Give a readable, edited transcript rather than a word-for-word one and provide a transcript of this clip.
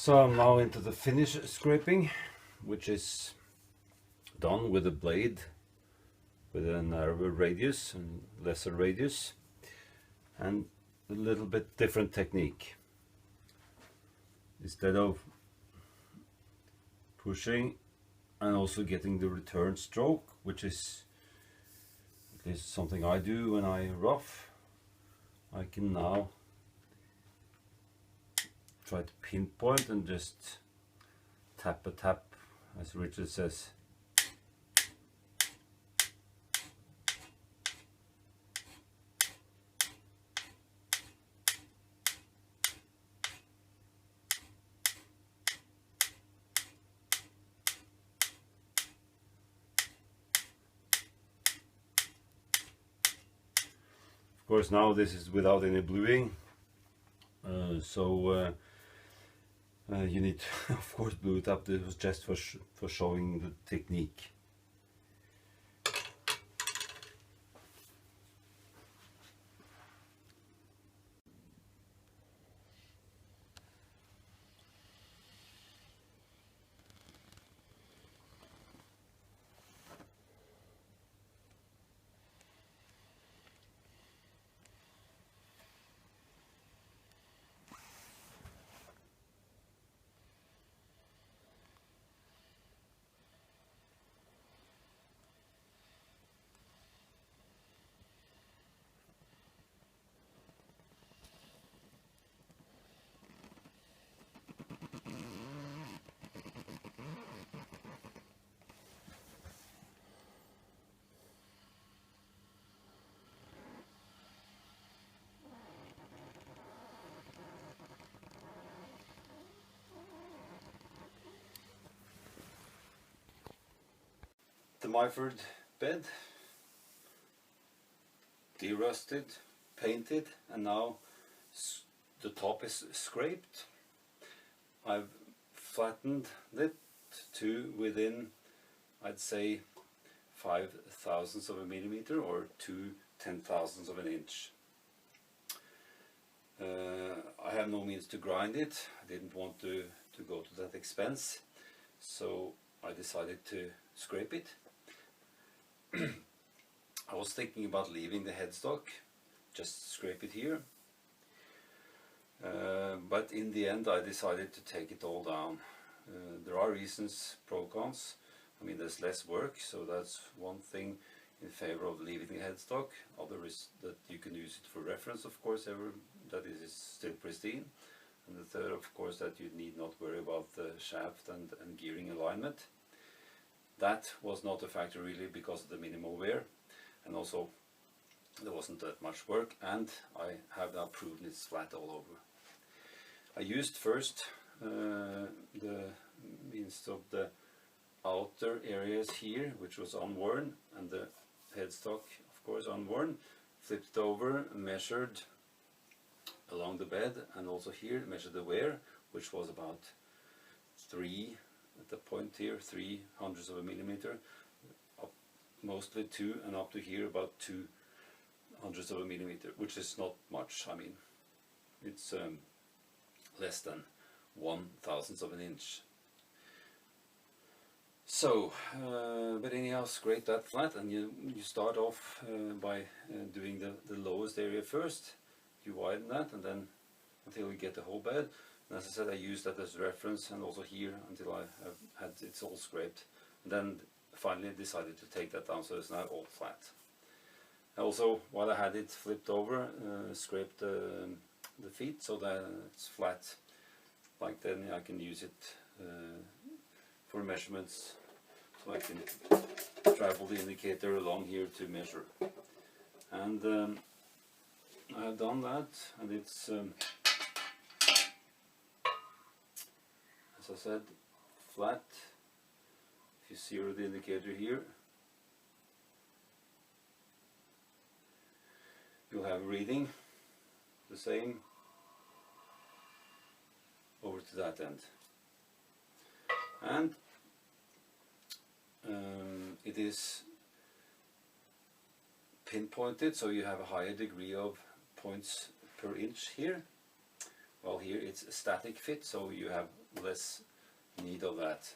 So I'm now into the finish scraping, which is done with a blade with a narrower radius and lesser radius, and a little bit different technique. Instead of pushing and also getting the return stroke, which is at least something I do when I rough, I can now try to pinpoint and just tap a tap, as Richard says. Of course, now this is without any bluing, so you need to, of course, blue it up. This was just for showing the technique. The Myford bed, derusted, painted, and now the top is scraped. I've flattened it to within, I'd say, 5/1000ths of a millimeter or 2/10,000ths of an inch. I have no means to grind it. I didn't want to go to that expense, so I decided to scrape it. I was thinking about leaving the headstock, just scrape it here, but in the end I decided to take it all down. There are reasons, pro cons. I mean, there's less work, so that's one thing in favor of leaving the headstock. Other is that you can use it for reference, of course, that it is still pristine. And the third, of course, that you need not worry about the shaft and gearing alignment. That was not a factor really because of the minimal wear, and also there wasn't that much work, and I have now proven it's flat all over. I used first the means of the outer areas here, which was unworn, and the headstock, of course, unworn. Flipped it over, measured along the bed, and also here measured the wear, which was about 3 at the point here, 0.03 of a millimeter, up mostly 2, and up to here about 0.02 of a millimeter, which is not much. I mean, it's less than 1/1000th of an inch. So, but anyhow, scrape that flat, and you start off by doing the lowest area first. You widen that, and then until you get the whole bed. And as I said, I used that as reference, and also here until I have had it's all scraped. And then finally decided to take that down, so it's now all flat. Also, while I had it flipped over, scraped the feet so that it's flat. Like then I can use it for measurements, so I can travel the indicator along here to measure. And I have done that, and it's as I said, flat. If you zero the indicator here, you'll have reading the same over to that end. And it is pinpointed, so you have a higher degree of points per inch here, Well, here it's a static fit, so you have less need of that.